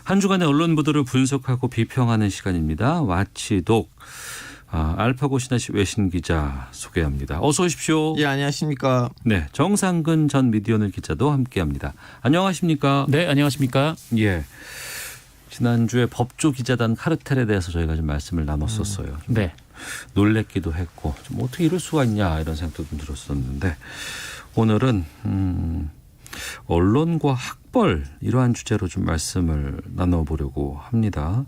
한 주간의 언론 보도를 분석하고 비평하는 시간입니다. 와치독. 알파고 신하씨 외신 기자 소개합니다. 어서 오십시오. 예, 안녕하십니까. 네, 정상근 전 미디어오늘 기자도 함께합니다. 안녕하십니까. 네, 안녕하십니까. 예. 지난주에 법조 기자단 카르텔에 대해서 저희가 좀 말씀을 나눴었어요. 네. 놀랬기도 했고 좀 어떻게 이럴 수가 있냐 이런 생각도 좀 들었었는데 오늘은 언론과 학벌 이러한 주제로 좀 말씀을 나눠보려고 합니다.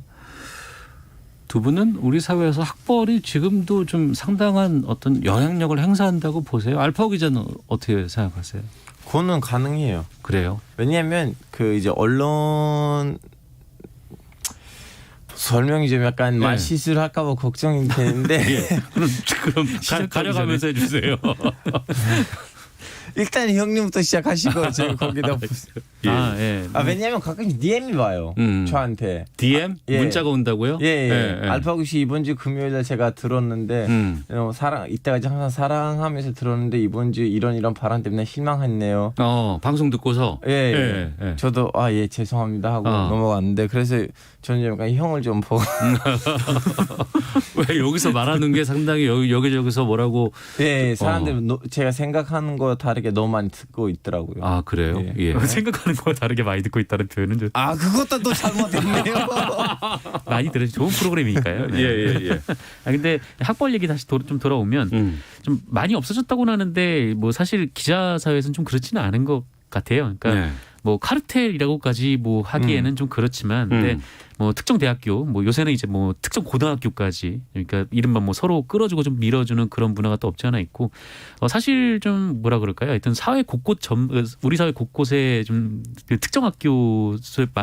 두 분은 우리 사회에서 학벌이 지금도 좀 상당한 어떤 영향력을 행사한다고 보세요? 알파고 기자는 어떻게 생각하세요? 그거는 가능해요. 그래요? 왜냐하면 그 이제 언론 설명이 좀 약간 네. 말 실수할까 봐 걱정이 되는데 예. 그럼 가려가면서 해주세요. 일단 형님부터 시작하시고 제가 거기다 예. 예. 왜냐하면 가끔 DM이 와요. 저한테. DM? 예. 문자가 온다고요? 예. 알파고 씨 이번 주 금요일에 제가 들었는데 이때까지 항상 사랑하면서 들었는데 이번 주 이런 발언 때문에 실망했네요. 방송 듣고서 예. 예. 저도 예 죄송합니다 하고 넘어갔는데 그래서 저는 약간 형을 좀 보고 왜 여기서 말하는 게 상당히 여기저기서 뭐라고 예 사람들 제가 생각하는 거 다르게 너무 많이 듣고 있더라고요. 아 그래요? 예. 생각하는 거와 다르게 많이 듣고 있다는 표현은 좀 그것도 또 잘못했네요. 많이 들으시 좋은 프로그램이니까요. 네. 예. 근데 학벌 얘기 다시 좀 돌아오면 좀 많이 없어졌다고는 하는데 뭐 사실 기자 사회에서는 좀 그렇지는 않은 것 같아요. 그러니까 네. 뭐 카르텔이라고까지 뭐 하기에는 좀 그렇지만 근데 뭐 특정 대학교 뭐 요새는 이제 뭐 특정 고등학교까지 그러니까 이른바 뭐 서로 끌어주고 좀 밀어주는 그런 문화가 또 없지 않아 있고 사실 좀 뭐라 그럴까요? 하여튼 사회 곳곳 우리 사회 곳곳에 좀 그 특정 학교에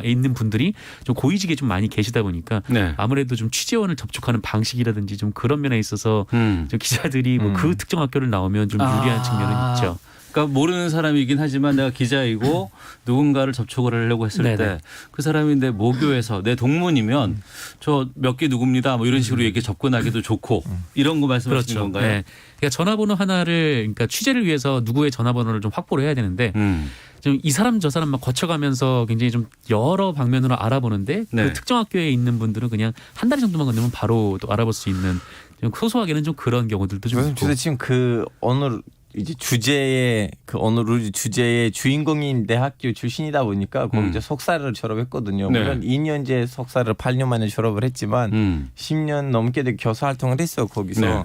있는 분들이 좀 고위직에 좀 많이 계시다 보니까 네. 아무래도 좀 취재원을 접촉하는 방식이라든지 좀 그런 면에 있어서 좀 기자들이 뭐 그 특정 학교를 나오면 좀 유리한 측면은 있죠. 그러니까 모르는 사람이긴 하지만 내가 기자이고 누군가를 접촉을 하려고 했을 때 그 사람이 내 모교에서 내 동문이면 저 몇 개 누굽니다. 뭐 이런 식으로 얘기 접근하기도 좋고 이런 거 말씀하시는 그렇죠. 건가요? 네. 그러니까 전화번호 하나를 그러니까 취재를 위해서 누구의 전화번호를 좀 확보를 해야 되는데 좀 이 사람 저 사람 막 거쳐가면서 굉장히 좀 여러 방면으로 알아보는데 그 특정 학교에 있는 분들은 그냥 한 달 정도만 건너면 바로 또 알아볼 수 있는 좀 소소하게는 좀 그런 경우들도 좀 있고. 저도 지금 이제 주제의 주제의 주인공인 대학교 출신이다 보니까 거기서 석사를 졸업했거든요. 네. 물론 2년제 석사를 8년 만에 졸업을 했지만 10년 넘게 교수 활동을 했어요. 거기서. 네.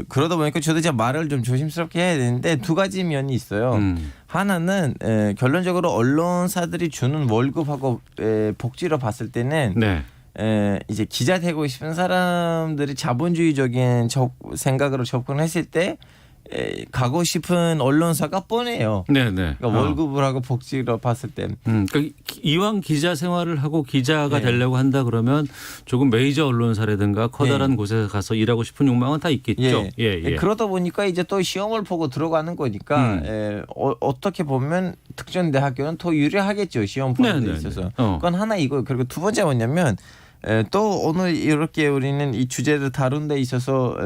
그러다 보니까 저도 이제 말을 좀 조심스럽게 해야 되는데 두 가지 면이 있어요. 하나는 결론적으로 언론사들이 주는 월급하고 복지로 봤을 때는 이제 기자 되고 싶은 사람들이 자본주의적인 생각으로 접근했을 때 가고 싶은 언론사가 뻔해요. 그러니까 월급을 하고 복지로 봤을 때. 그러니까 이왕 기자 생활을 하고 기자가 되려고 한다 그러면 조금 메이저 언론사라든가 커다란 곳에 가서 일하고 싶은 욕망은 다 있겠죠. 예. 그러다 보니까 이제 또 시험을 보고 들어가는 거니까 어떻게 보면 특정 대학교는 더 유리하겠죠. 시험 보는 데 있어서. 그건 하나 이거. 그리고 두 번째 뭐냐면 또 오늘 이렇게 우리는 이 주제를 다룬 데 있어서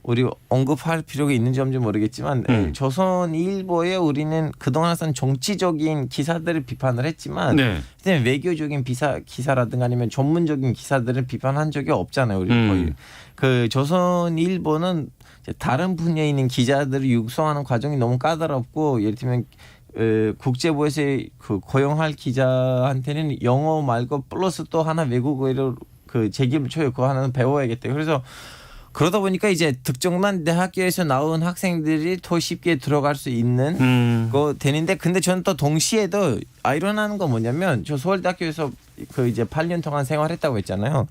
우리 언급할 필요가 있는지 없는지 모르겠지만 조선일보에 우리는 그동안 항상 정치적인 기사들을 비판을 했지만 외교적인 기사라든가 아니면 전문적인 기사들을 비판한 적이 없잖아요. 우리 거의. 그 조선일보는 다른 분야에 있는 기자들을 육성하는 과정이 너무 까다롭고 예를 들면 국제부에서 그 고용할 기자한테는 영어 말고 플러스 또 하나 외국어를 책임을 져요. 그거 하나는 배워야겠다. 그래서 그러다 보니까 이제 특정난 대학교에서 나온 학생들이 더 쉽게 들어갈 수 있는 거 되는데 근데 저는 또 동시에도 아이러니한 건 뭐냐면 저 서울대학교에서 이제 8년 동안 생활했다고 했잖아요.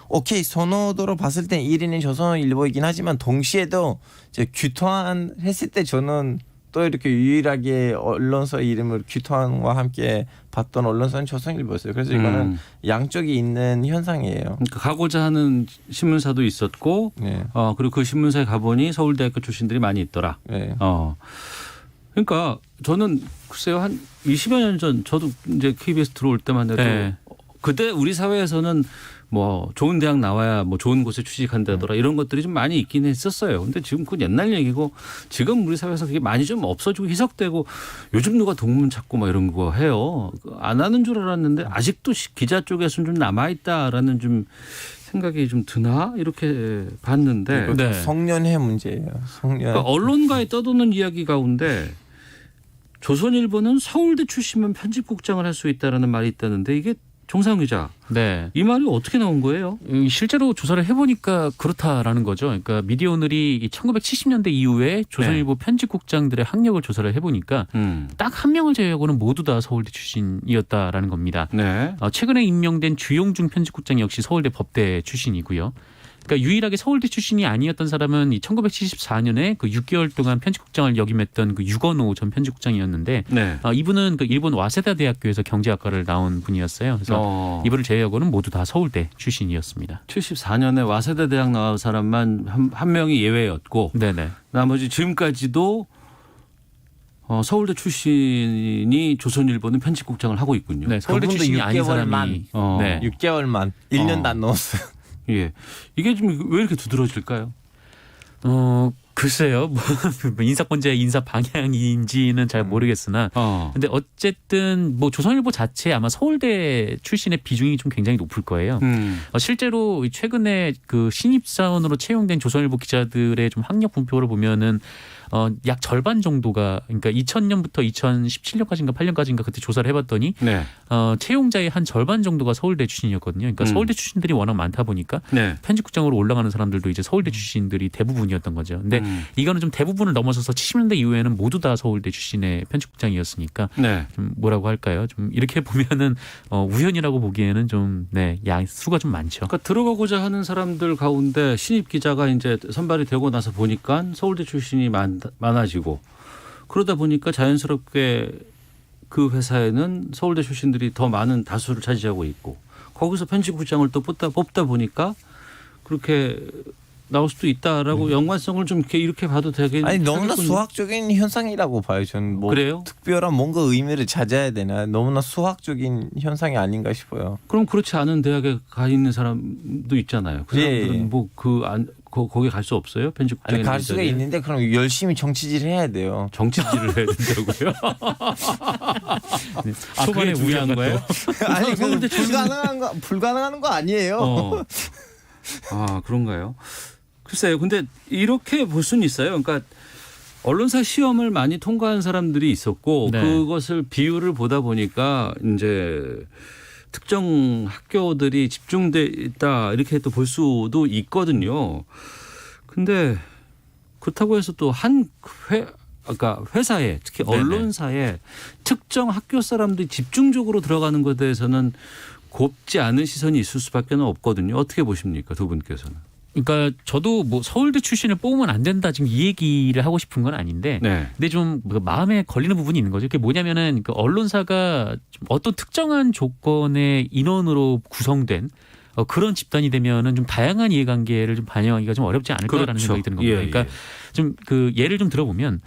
오케이 선호도로 봤을 땐 1위는 조선일보이긴 하지만 동시에도 이제 규탄 했을 때 저는 또 이렇게 유일하게 언론사 이름을 규탄과 함께 봤던 언론사는 조선일보였어요. 그래서 이거는 양쪽이 있는 현상이에요. 그러니까 가고자 하는 신문사도 있었고 그리고 그 신문사에 가보니 서울대학교 출신들이 많이 있더라. 그러니까 저는 글쎄요 한 20여 년 전 저도 이제 KBS 들어올 때만 해도 그때 우리 사회에서는 뭐 좋은 대학 나와야 뭐 좋은 곳에 취직한다더라 이런 것들이 좀 많이 있긴 했었어요. 근데 지금 그건 옛날 얘기고 지금 우리 사회에서 그게 많이 좀 없어지고 희석되고 요즘 누가 동문 찾고 막 이런 거 해요. 안 하는 줄 알았는데 아직도 기자 쪽에서는 좀 남아있다라는 좀 생각이 좀 드나 이렇게 봤는데 네. 성년회 문제예요. 성년. 그러니까 언론가에 떠도는 이야기 가운데 조선일보는 서울대 출신만 편집국장을 할 수 있다라는 말이 있다는데 이게 정상 기자. 네. 이 말이 어떻게 나온 거예요? 실제로 조사를 해보니까 그렇다라는 거죠. 그러니까 미디어오늘이 1970년대 이후에 조선일보 편집국장들의 학력을 조사를 해보니까 딱 한 명을 제외하고는 모두 다 서울대 출신이었다라는 겁니다. 네. 최근에 임명된 주용중 편집국장 역시 서울대 법대 출신이고요. 그러니까 유일하게 서울대 출신이 아니었던 사람은 이 1974년에 그 6개월 동안 편집국장을 역임했던 그 유건호 전 편집국장이었는데 네. 이분은 그 일본 와세다 대학교에서 경제학과를 나온 분이었어요. 그래서 이분을 제외하고는 모두 다 서울대 출신이었습니다. 74년에 와세다 대학 나온 사람만 한 명이 예외였고 네네. 나머지 지금까지도 서울대 출신이 조선일보는 편집국장을 하고 있군요. 네, 서울대 출신이 아닌 사람이 6개월만 1년도 안 넘었어요. 예, 이게 좀 왜 이렇게 두드러질까요? 글쎄요, 뭐 인사권자의 인사 방향인지는 잘 모르겠으나, 근데 어쨌든 뭐 조선일보 자체 아마 서울대 출신의 비중이 좀 굉장히 높을 거예요. 실제로 최근에 그 신입사원으로 채용된 조선일보 기자들의 좀 학력 분포를 보면은 약 절반 정도가 그러니까 2000년부터 2017년까지인가 8년까지인가 그때 조사를 해봤더니 네. 채용자의 한 절반 정도가 서울대 출신이었거든요. 그러니까 서울대 출신들이 워낙 많다 보니까 네. 편집국장으로 올라가는 사람들도 이제 서울대 출신들이 대부분이었던 거죠. 근데 이거는 좀 대부분을 넘어서서 70년대 이후에는 모두 다 서울대 출신의 편집국장이었으니까 네. 좀 뭐라고 할까요? 좀 이렇게 보면은 우연이라고 보기에는 좀 수가 좀 많죠. 그러니까 들어가고자 하는 사람들 가운데 신입 기자가 이제 선발이 되고 나서 보니까 서울대 출신이 많아지고 그러다 보니까 자연스럽게 그 회사에는 서울대 출신들이 더 많은 다수를 차지하고 있고 거기서 편집국장을 또 뽑다 보니까 그렇게 나올 수도 있다라고 연관성을 좀 이렇게 봐도 되겠군요. 아니 너무나 수학적인 현상이라고 봐요. 저는 뭐 그래요? 특별한 뭔가 의미를 찾아야 되나 너무나 수학적인 현상이 아닌가 싶어요. 그럼 그렇지 않은 대학에 가 있는 사람도 있잖아요. 그 사람들은 뭐 거기 갈 수 없어요? 편집국장에 아니, 갈 수가 있는데 그럼 열심히 정치질 해야 돼요. 정치질을 해야 된다고요? 초반에 중요한 거예요? 아니 그 불가능한 거 아니에요. 그런가요? 글쎄요. 근데 이렇게 볼 수는 있어요. 그러니까 언론사 시험을 많이 통과한 사람들이 있었고 그것을 비율을 보다 보니까 이제 특정 학교들이 집중돼 있다 이렇게 또 볼 수도 있거든요. 근데 그렇다고 해서 또 그러니까 회사에 특히 언론사에 특정 학교 사람들이 집중적으로 들어가는 것에 대해서는 곱지 않은 시선이 있을 수밖에 없거든요. 어떻게 보십니까, 두 분께서는? 그러니까 저도 뭐 서울대 출신을 뽑으면 안 된다 지금 이 얘기를 하고 싶은 건 아닌데 근데 좀 마음에 걸리는 부분이 있는 거죠. 그게 뭐냐면은 그 언론사가 좀 어떤 특정한 조건의 인원으로 구성된 그런 집단이 되면은 좀 다양한 이해관계를 좀 반영하기가 좀 어렵지 않을까라는 생각이 드는 겁니다. 그러니까 좀 그 예를 좀 들어보면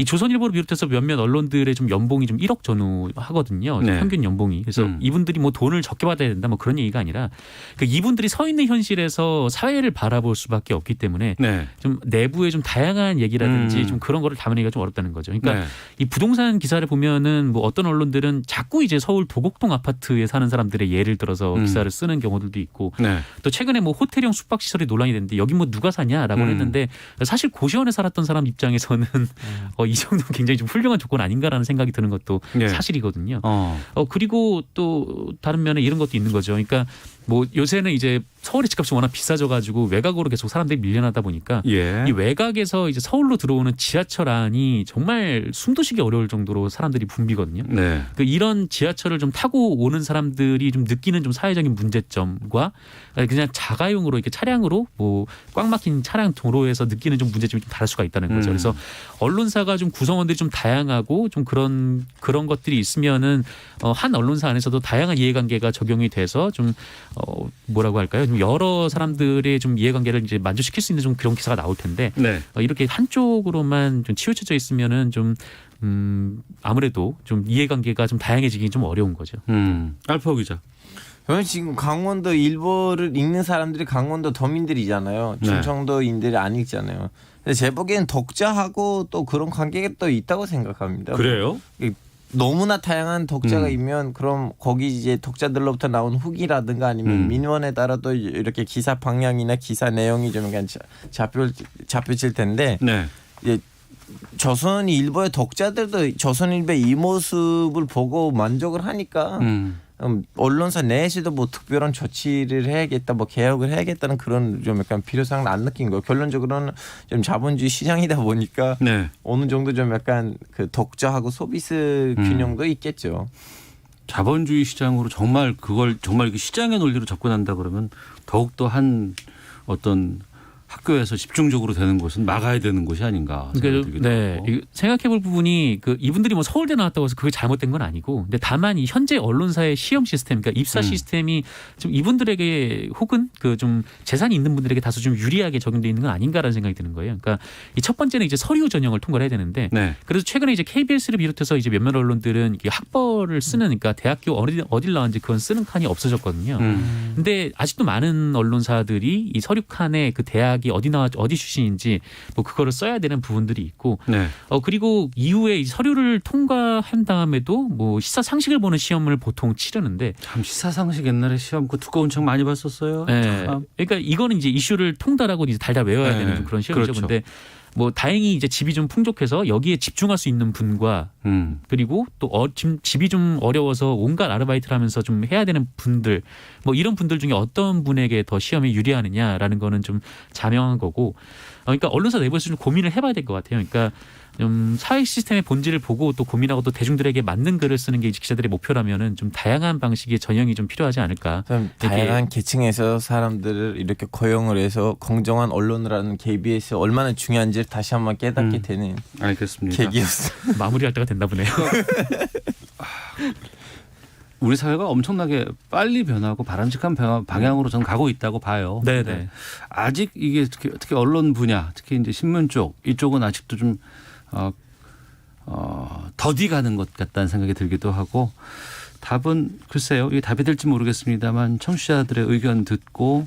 이 조선일보를 비롯해서 몇몇 언론들의 좀 연봉이 좀 1억 전후 하거든요. 평균 연봉이. 그래서 이분들이 뭐 돈을 적게 받아야 된다 뭐 그런 얘기가 아니라 그 이분들이 서 있는 현실에서 사회를 바라볼 수밖에 없기 때문에 좀 내부의 좀 다양한 얘기라든지 좀 그런 거를 담으기가 좀 어렵다는 거죠. 그러니까 이 부동산 기사를 보면은 뭐 어떤 언론들은 자꾸 이제 서울 도곡동 아파트에 사는 사람들의 예를 들어서 기사를 쓰는 경우들도 있고 또 최근에 뭐 호텔형 숙박시설이 논란이 됐는데 여기 뭐 누가 사냐라고 했는데 사실 고시원에 살았던 사람 입장에서는 이 정도는 굉장히 좀 훌륭한 조건 아닌가라는 생각이 드는 것도 사실이거든요. 그리고 또 다른 면에 이런 것도 있는 거죠. 그러니까 뭐 요새는 이제 서울의 집값이 워낙 비싸져 가지고 외곽으로 계속 사람들이 밀려나다 보니까 이 외곽에서 이제 서울로 들어오는 지하철 안이 정말 숨도 쉬기 어려울 정도로 사람들이 붐비거든요. 이런 지하철을 좀 타고 오는 사람들이 좀 느끼는 좀 사회적인 문제점과 그냥 자가용으로 이렇게 차량으로 뭐 꽉 막힌 차량 도로에서 느끼는 좀 문제점이 좀 다를 수가 있다는 거죠. 그래서 언론사가 좀 구성원들이 좀 다양하고 좀 그런 것들이 있으면은 한 언론사 안에서도 다양한 이해관계가 적용이 돼서 좀 뭐라고 할까요? 좀 여러 사람들의 좀 이해관계를 이제 만족시킬 수 있는 좀 그런 기사가 나올 텐데 이렇게 한쪽으로만 좀 치우쳐져 있으면은 좀 아무래도 좀 이해관계가 좀 다양해지기 좀 어려운 거죠. 알파 기자. 저는 지금 강원도 일보를 읽는 사람들이 강원도 도민들이잖아요. 충청도인들이 안 읽잖아요. 근데 제 보기엔 독자하고 또 그런 관계가 또 있다고 생각합니다. 그래요? 너무나 다양한 독자가 있면 그럼 거기 이제 독자들로부터 나온 후기라든가 아니면 민원에 따라 또 이렇게 기사 방향이나 기사 내용이 좀 약간 잡혀질 텐데 네. 이제 조선일보의 독자들도 조선일보의 이 모습을 보고 만족을 하니까 언론사 내에서도 뭐 특별한 조치를 해야겠다, 뭐 개혁을 해야겠다는 그런 좀 약간 필요성을 안 느낀 거예요. 결론적으로는 좀 자본주의 시장이다 보니까 네. 어느 정도 좀 약간 그 독자하고 소비스 균형도 있겠죠. 자본주의 시장으로 정말 그걸 정말 시장의 논리로 접근한다 그러면 더욱더 한 어떤 학교에서 집중적으로 되는 곳은 막아야 되는 곳이 아닌가 생각이 들기도 하고. 생각해볼 부분이 이분들이 뭐 서울대 나왔다고 해서 그게 잘못된 건 아니고, 근데 다만 이 현재 언론사의 시험 시스템, 그러니까 입사 시스템이 좀 이분들에게 혹은 좀 재산이 있는 분들에게 다소 좀 유리하게 적용돼 있는 건 아닌가라는 생각이 드는 거예요. 그러니까 이 첫 번째는 이제 서류 전형을 통과를 해야 되는데, 네. 그래서 최근에 이제 KBS를 비롯해서 이제 몇몇 언론들은 이게 학벌을 쓰는, 그러니까 대학교 어딜 나왔는지 그건 쓰는 칸이 없어졌거든요. 근데 아직도 많은 언론사들이 이 서류 칸에 그 대학 어디 출신인지 뭐 그거를 써야 되는 부분들이 있고, 네. 그리고 이후에 이 서류를 통과한 다음에도 뭐 시사 상식을 보는 시험을 보통 치르는데, 참 시사상식 옛날에 시험 그 두꺼운 책 많이 봤었어요. 네. 그러니까 이거는 이제 이슈를 통달하고 이제 달달 외워야 되는 좀 그런 시험이죠. 그렇죠. 근데 뭐 다행히 이제 집이 좀 풍족해서 여기에 집중할 수 있는 분과 그리고 또 집이 좀 어려워서 온갖 아르바이트를 하면서 좀 해야 되는 분들, 뭐 이런 분들 중에 어떤 분에게 더 시험이 유리하느냐라는 거는 좀 자명한 거고, 그러니까 언론사 내부에서 좀 고민을 해봐야 될 것 같아요. 그러니까 좀 사회 시스템의 본질을 보고 또 고민하고 또 대중들에게 맞는 글을 쓰는 게 이제 기자들의 목표라면은 좀 다양한 방식의 전형이 좀 필요하지 않을까. 좀 다양한 계층에서 사람들을 이렇게 고용을 해서 공정한 언론을 하는 KBS 얼마나 중요한지를 다시 한번 깨닫게 되는 알겠습니다. 계기였어요. 마무리할 때가 됐나 보네요. 우리 사회가 엄청나게 빨리 변하고 바람직한 방향으로 저는 가고 있다고 봐요. 네네. 아직 이게 특히 언론 분야, 특히 이제 신문 쪽 이쪽은 아직도 좀 더디 가는 것 같다는 생각이 들기도 하고, 답은 글쎄요, 이게 답이 될지 모르겠습니다만 청취자들의 의견 듣고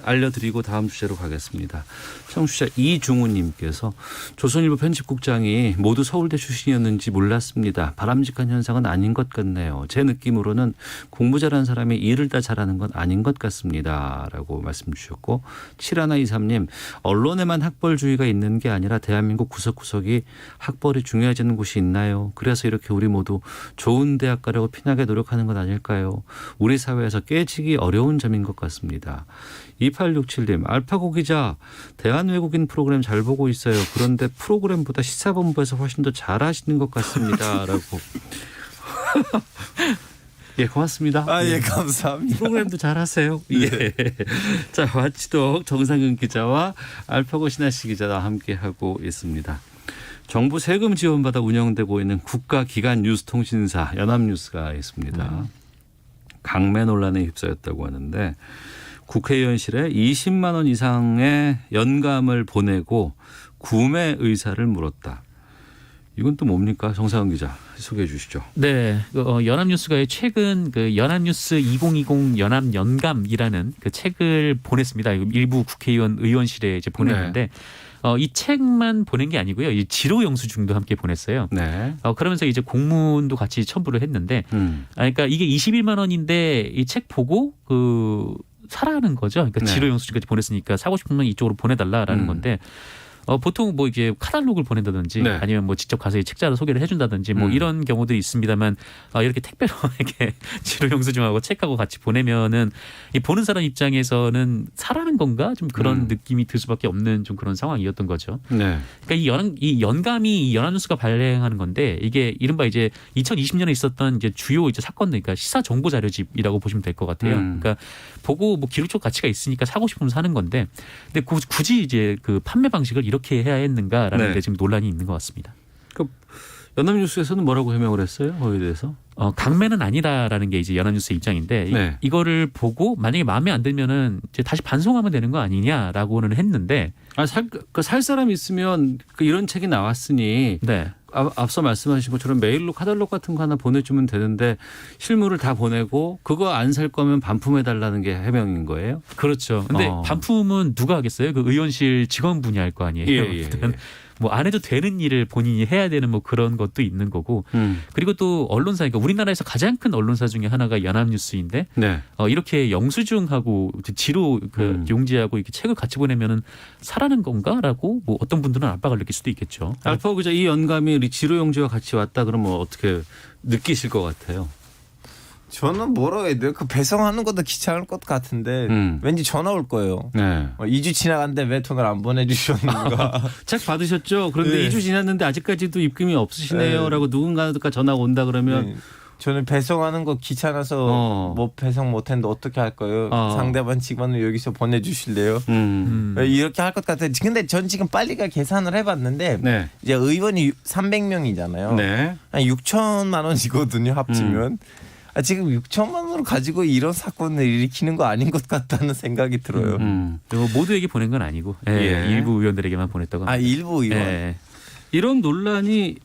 알려드리고 다음 주제로 가겠습니다. 청취자 이중우님께서 조선일보 편집국장이 모두 서울대 출신이었는지 몰랐습니다. 바람직한 현상은 아닌 것 같네요. 제 느낌으로는 공부 잘하는 사람이 일을 다 잘하는 건 아닌 것 같습니다. 라고 말씀 주셨고, 7123님, 언론에만 학벌주의가 있는 게 아니라 대한민국 구석구석이 학벌이 중요해지는 곳이 있나요? 그래서 이렇게 우리 모두 좋은 대학 가려고 피나게 노력하는 건 아닐까요? 우리 사회에서 깨지기 어려운 점인 것 같습니다. 2867님, 알파고 기자, 대한외국인 프로그램 잘 보고 있어요. 그런데 프로그램보다 시사본부에서 훨씬 더 잘하시는 것 같습니다. 라고. 예, 고맙습니다. 예, 감사합니다. 프로그램도 잘하세요. 예. 자, 와치독 정상근 기자와 알파고 신하씨 기자와 함께하고 있습니다. 정부 세금 지원받아 운영되고 있는 국가기관 뉴스통신사 연합뉴스가 있습니다. 강매 논란에 휩싸였다고 하는데, 국회의원실에 20만 원 이상의 연감을 보내고 구매 의사를 물었다. 이건 또 뭡니까? 정상훈 기자 소개해 주시죠. 네, 연합뉴스가 최근 연합뉴스 2020 연합연감이라는 그 책을 보냈습니다. 일부 국회의원 의원실에 이제 보냈는데, 이 책만 보낸 게 아니고요, 이 지로 영수증도 함께 보냈어요. 네. 그러면서 이제 공문도 같이 첨부를 했는데, 그러니까 이게 21만 원인데 이 책 보고 사라는 거죠. 그러니까 지로 영수증까지 보냈으니까 사고 싶으면 이쪽으로 보내달라라는 건데, 보통 뭐 이게 카탈로그를 보낸다든지 아니면 뭐 직접 가서 이 책자를 소개를 해준다든지 뭐 이런 경우들이 있습니다만, 이렇게 택배로 이렇게 지로 영수증하고 책하고 같이 보내면은 이 보는 사람 입장에서는 사라는 건가 좀 그런 느낌이 들 수밖에 없는 좀 그런 상황이었던 거죠. 네. 그러니까 이 연감이 이 연합뉴스가 발행하는 건데, 이게 이른바 이제 2020년에 있었던 이제 주요 이제 사건들, 그러니까 시사 정보 자료집이라고 보시면 될 것 같아요. 그러니까 보고 뭐 기록적 가치가 있으니까 사고 싶으면 사는 건데, 근데 굳이 이제 그 판매 방식을 이렇게 해야 했는가라는 데 지금 논란이 있는 것 같습니다. 그 연합뉴스에서는 뭐라고 해명을 했어요? 거기에 대해서? 강매는 아니다라는 게 이제 연합뉴스의 입장인데, 이거를 보고 만약에 마음에 안 들면은 이제 다시 반송하면 되는 거 아니냐라고는 했는데, 살 사람이 있으면 이런 책이 나왔으니 앞서 말씀하신 것처럼 메일로 카탈로그 같은 거 하나 보내주면 되는데 실물을 다 보내고 그거 안 살 거면 반품해달라는 게 해명인 거예요? 그렇죠. 근데 반품은 누가 하겠어요? 그 의원실 직원분이 할 거 아니에요. 예. 뭐 안 해도 되는 일을 본인이 해야 되는 뭐 그런 것도 있는 거고. 그리고 또 언론사, 그러니까 우리나라에서 가장 큰 언론사 중에 하나가 연합뉴스인데 네. 이렇게 영수증하고 지로 그 용지하고 이렇게 책을 같이 보내면은 사라는 건가라고 뭐 어떤 분들은 압박을 느낄 수도 있겠죠. 알파고 기자, 이 연감이 지로 용지와 같이 왔다 그러면 어떻게 느끼실 것 같아요? 저는 뭐라고 해야 돼요? 그 배송하는 것도 귀찮을 것 같은데 왠지 전화 올 거예요. 네. 2주 지나갔는데 왜 돈을 안 보내주셨는가. 책 받으셨죠? 그런데 네. 2주 지났는데 아직까지도 입금이 없으시네요. 네. 라고 누군가가 전화가 온다 그러면 네. 저는 배송하는 거 귀찮아서 뭐 배송 못했는데 어떻게 할 거예요? 상대방 직원을 여기서 보내주실래요? 이렇게 할 것 같아요. 근데 전 지금 빨리가 계산을 해봤는데 네. 이제 의원이 300명이잖아요. 네. 한 6천만 원이거든요. 합치면. 지금 6천만 원을 가지고 이런 사건을 일으키는 거 아닌 것 같다는 생각이 들어요. 그리고 모두에게 보낸 건 아니고 일부 의원들에게만 보냈다고 합니다. 일부 의원. 이런 논란이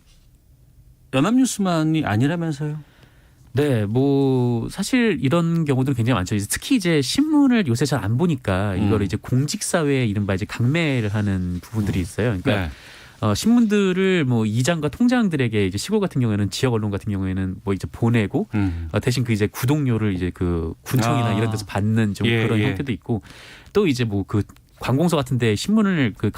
연합뉴스만이 아니라면서요? 네, 뭐 사실 이런 경우도 굉장히 많죠. 특히 이제 신문을 요새 잘 안 보니까 이걸 이제 공직사회에 이른바 이제 강매를 하는 부분들이 있어요. 그러니까 신문들을 뭐 이장과 통장들에게 이제 시골 같은 경우에는 지역 언론 같은 경우에는 뭐 이제 보내고 대신 그 이제 구독료를 이제 그 군청이나 이런 데서 받는 좀 그런 형태도 있고 또 이제 뭐 그 관공서 같은데 신문을 그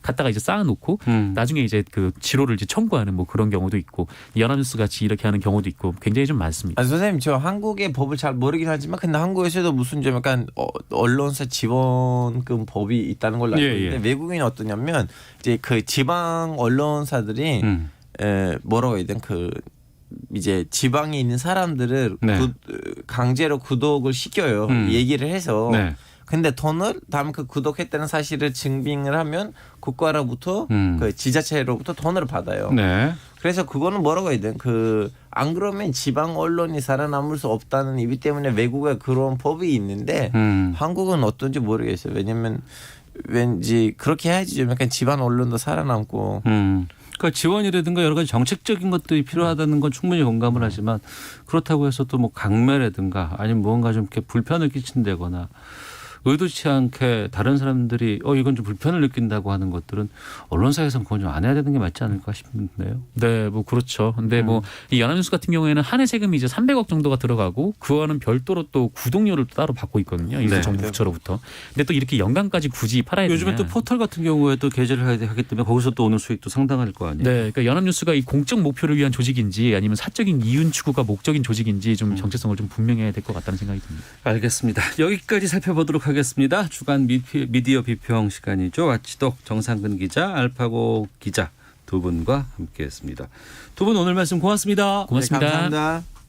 갖다가 이제 쌓아놓고 나중에 이제 그 지로를 이제 청구하는 뭐 그런 경우도 있고 연합뉴스 같이 이렇게 하는 경우도 있고 굉장히 좀 많습니다. 선생님 저 한국의 법을 잘 모르긴 하지만 근데 한국에서도 무슨 좀 약간 언론사 지원금 법이 있다는 걸로 알고 있는데 외국인은 어떠냐면 이제 그 지방 언론사들이 뭐라고 해야 되나 그 이제 지방에 있는 사람들을 강제로 구독을 시켜요. 얘기를 해서. 근데 돈을 다음 그 구독했다는 사실을 증빙을 하면 국가로부터 그 지자체로부터 돈을 받아요. 그래서 그거는 뭐라고 해야 되나 안 그러면 지방 언론이 살아남을 수 없다는 이유 때문에 외국에 그런 법이 있는데 한국은 어떤지 모르겠어요. 왜냐면 왠지 그렇게 해야지 좀 약간 지방 언론도 살아남고. 그러니까 지원이라든가 여러 가지 정책적인 것들이 필요하다는 건 충분히 공감을 하지만 그렇다고 해서 또 뭐 강매라든가 아니면 무언가 좀 이렇게 불편을 끼친다거나 의도치 않게 다른 사람들이 이건 좀 불편을 느낀다고 하는 것들은 언론사에서는 그건 좀 안 해야 되는 게 맞지 않을까 싶은데요. 네, 뭐 그렇죠. 근데 뭐 이 연합뉴스 같은 경우에는 한 해 세금이 이제 300억 정도가 들어가고 그와는 별도로 또 구독료를 따로 받고 있거든요. 이 정부 부처로부터. 근데 또 이렇게 연간까지 굳이 팔아야 되냐. 요즘에 또 포털 같은 경우에 또 게재를 하기 때문에 거기서 또 오는 수익도 상당할 거 아니에요. 네, 그러니까 연합뉴스가 이 공적 목표를 위한 조직인지 아니면 사적인 이윤 추구가 목적인 조직인지 좀 정체성을 좀 분명해야 될 것 같다는 생각이 듭니다. 알겠습니다. 여기까지 살펴보도록 하겠습니다. 주간 미디어 비평 시간이죠. 와치독 정상근 기자, 알파고 기자 두 분과 함께했습니다. 두 분 오늘 말씀 고맙습니다. 고맙습니다. 감사합니다.